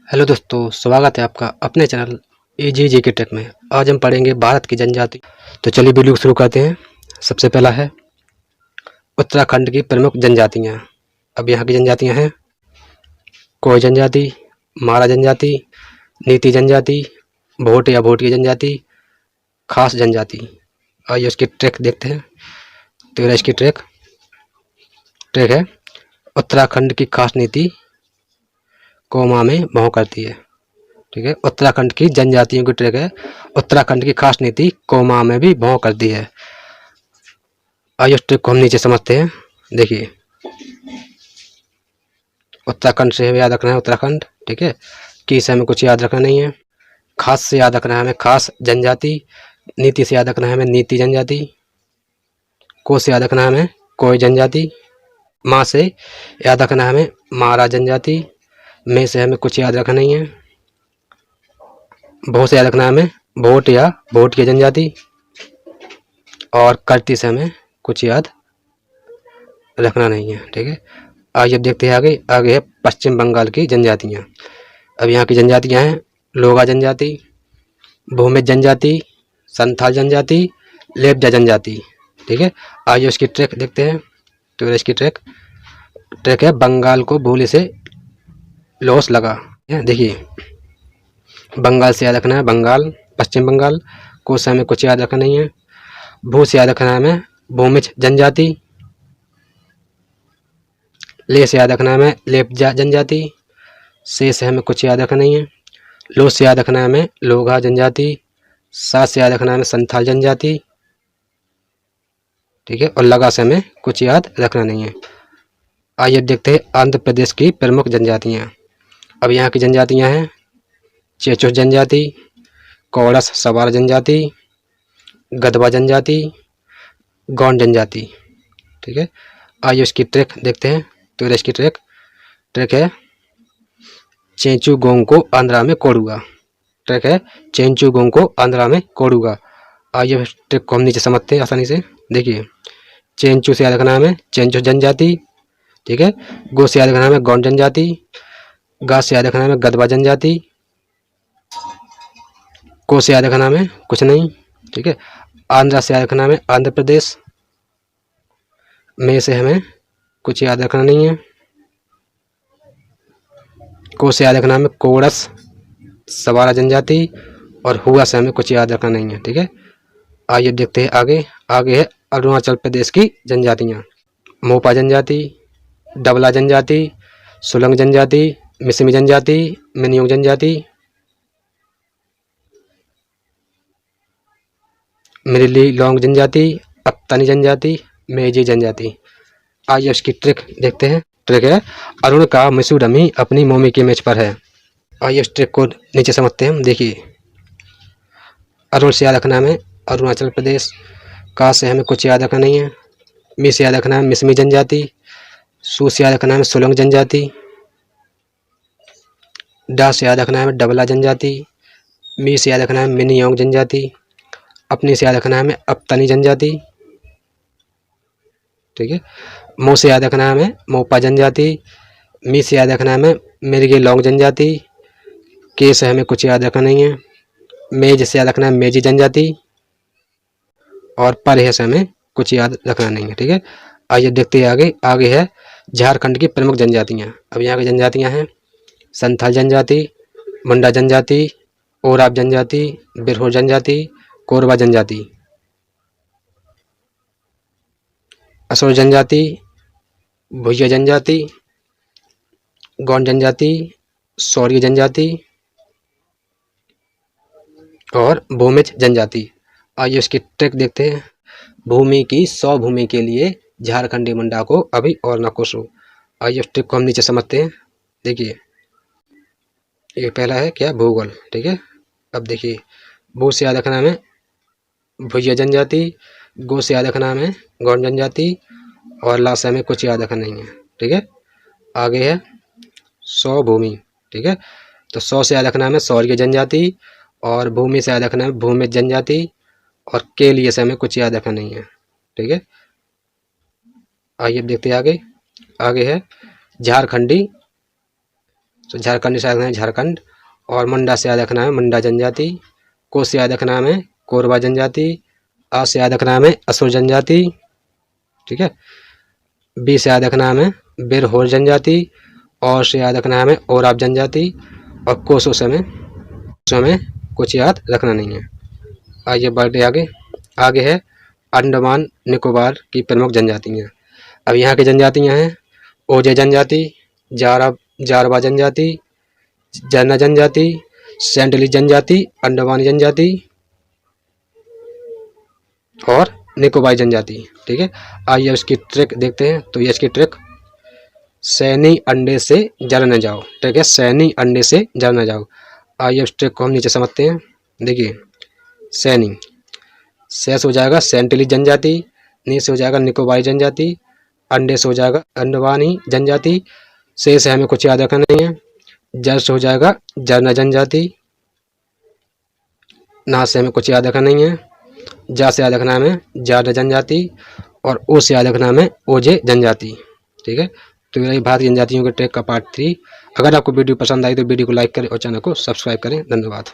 Hello दोस्तों, स्वागत है आपका अपने चैनल एजी के टेक में। आज हम पढ़ेंगे भारत की जनजाति। तो चलिए वीडियो को शुरू करते हैं। सबसे पहला है उत्तराखंड की प्रमुख जनजातियां। अब यहाँ की जनजातियां हैं कोई जनजाति, मारा जनजाति, नीति जनजाति, भोट या भोटिया जनजाति, खास जनजाति। आइए उसकी ट्रैक देखते हैं। तो यह इसकी ट्रैक है उत्तराखंड की खास नीति कोमा में मोह करती है। ठीक है, उत्तराखंड की जनजातियों की ट्रैक है। उत्तराखंड की खास नीति कोमा में भी मोह करती है। आइए उस ट्रैक को हम नीचे समझते हैं। देखिए, उत्तराखंड से हमें याद रखना है उत्तराखंड। ठीक है, की से हमें कुछ याद रखना नहीं है। खास से याद रखना है हमें खास जनजाति। नीति से याद रखना है हमें नीति जनजाति। को से याद रखना है हमें कोई जनजाति। माँ से याद रखना है हमें मारा जनजाति। में से हमें कुछ याद रखना नहीं है। भो से याद रखना है हमें भोट या भोटिया जनजाति। और करती से हमें कुछ याद रखना नहीं है। ठीक है, आइए अब देखते हैं आगे। आगे है पश्चिम बंगाल की जनजातियाँ। अब यहाँ की जनजातियाँ हैं लोगा जनजाति, भूमिज जनजाति, संथाल जनजाति, लेप्जा जनजाति। ठीक है, आइए उसकी ट्रैक देखते हैं। तो इसकी ट्रैक है बंगाल को भूले से लॉस लगा। देखिए, बंगाल से याद रखना है बंगाल, पश्चिम बंगाल। को से हमें कुछ याद रखना नहीं है। भू से याद रखना है हमें भूमिज जनजाति। ले से याद रखना है हमें लेप्जा जनजाति। से हमें कुछ याद रखना नहीं है। लो से याद रखना है हमें लोगा जनजाति। सा से याद रखना है हमें संथाल जनजाति। ठीक है, और लगा से हमें कुछ याद रखना नहीं है। आइए देखते हैं आंध्र प्रदेश की प्रमुख जनजातियाँ। अब यहाँ की जनजातियाँ हैं चेचुस जनजाति, कौड़स सवार जनजाति, गदवा जनजाति, गौंड जनजाति। ठीक है, आइए उसकी ट्रैक देखते हैं। तो इसकी ट्रैक है चेंचू गोंग को आंध्रा में कोडुगा। ट्रैक है चेंचू गोंग को आंध्रा में कोडुगा। आइए ट्रैक को हम नीचे समझते हैं आसानी से। देखिए, चेंचू से याद रखना हमें चेंचू जनजाति। ठीक है, गो से याद रखना हमें गौंड जनजाति। गा से याद रखना हमें गदवा जनजाति। को से याद रखना हमें कुछ नहीं। ठीक है, आंध्रा से याद रखना हमें आंध्र प्रदेश। में से हमें कुछ याद रखना नहीं है। को से याद रखना हमें कोरस सवारा जनजाति। और हुआ से हमें कुछ याद रखना नहीं है। ठीक है, आइए देखते हैं आगे। आगे है अरुणाचल प्रदेश की जनजातियाँ। मोपा जनजाति, डबला जनजाति, सुलंग जनजाति, मिसमी जनजाति, मिनियोंग जनजाति, मिरिली लौंग जनजाति, अप्तानी जनजाति, मेजी जनजाति। आइए उसकी ट्रिक देखते हैं। ट्रिक है अरुण का मिसूडमी अपनी मोमी की मेज पर है। आइए उस ट्रिक को नीचे समझते हैं। देखिए, अरुण से याद रखना हमें अरुणाचल प्रदेश। का से हमें कुछ याद रखना नहीं है। मी से याद रखना है मिसमी जनजाति। सू से याद रखना है सुलंग जनजाति। डा से याद रखना है डबला जनजाति। मी से याद रखना है मिनियोंग जनजाति। अपनी से याद रखना है हमें अप्तानी जनजाति। ठीक है, मो से याद रखना है हमें मोपा जनजाति। मी से याद रखना है हमें मिर्गे लौंग जनजाति। के से हमें कुछ याद रखना नहीं है। मेज से याद रखना है मेजी जनजाति। और पर से हमें कुछ याद रखना नहीं है। ठीक है, आइए देखते हैं आगे। आगे है झारखंड की प्रमुख जनजातियाँ। अब यहाँ की जनजातियाँ हैं संथाल जनजाति, मुंडा जनजाति, ओराब जनजाति, बिरहोर जनजाति, कोरबा जनजाति, असुर जनजाति, भुइया जनजाति, गौंड जनजाति, सौर्य जनजाति और भूमिज जनजाति। आइए उसकी ट्रिक देखते हैं। भूमि की 100 भूमि के लिए झारखंडी मुंडा को अभी और न कोसो। आइए उस ट्रिक को हम नीचे समझते हैं। देखिए, ये पहला है क्या भूगोल। ठीक है, अब देखिए, भू से याद रखना हमें भुइया जनजाति। गो से याद रखना हमें गौंड जनजाति। और ला से हमें कुछ याद रखना नहीं है। ठीक है, आगे है 100 भूमि। ठीक है, तो 100 से याद रखना हमें सौर्य जनजाति। और भूमि से याद रखना है भूमिज जनजाति। और के लिए से हमें कुछ याद रखना नहीं है। ठीक है, आइए देखते हैं आगे। आगे है झारखंडी तो झारखंड से याद रखना है झारखंड, और मंडा से याद रखना है मंडा जनजाति, को से याद रखना है कोरबा जनजाति, आ से याद रखना है असुर जनजाति, ठीक है। बी से याद रखना है बिरहोर जनजाति, और से याद रखना है ओराव जनजाति, और कोसों से हमें कुछ याद रखना नहीं है। आइए बढ़ते आगे है अंडमान निकोबार की प्रमुख जनजातियाँ। अब यहाँ की जनजातियाँ हैं ओजे जनजाति, जारवा जनजाति, जरना जनजाति, सेंटली जनजाति, अंडमानी जनजाति और निकोबारी जनजाति, ठीक है। आइए इसकी ट्रिक देखते हैं। तो ये इसकी ट्रिक, सैनी अंडे से जल न जाओ, ठीक है, सैनी अंडे से जल न जाओ। आइए उस ट्रिक को हम नीचे समझते हैं। देखिए सैनी, से हो जाएगा सेंटली जनजाति, नी से हो जाएगा निकोबारी जनजाति, अंडे से हो जाएगा अंडवानी जनजाति, से हमें कुछ याद रखना नहीं है, जल से हो जाएगा जरना जनजाति, ना से हमें कुछ याद रखना नहीं है, जा से याद रखना हमें जारना जनजाति, और ओ से याद रखना हमें ओजे जनजाति, ठीक है। तो यही भारतीय जनजातियों के ट्रैक का पार्ट 3। अगर आपको वीडियो पसंद आई तो वीडियो को लाइक करें और चैनल को सब्सक्राइब करें। धन्यवाद।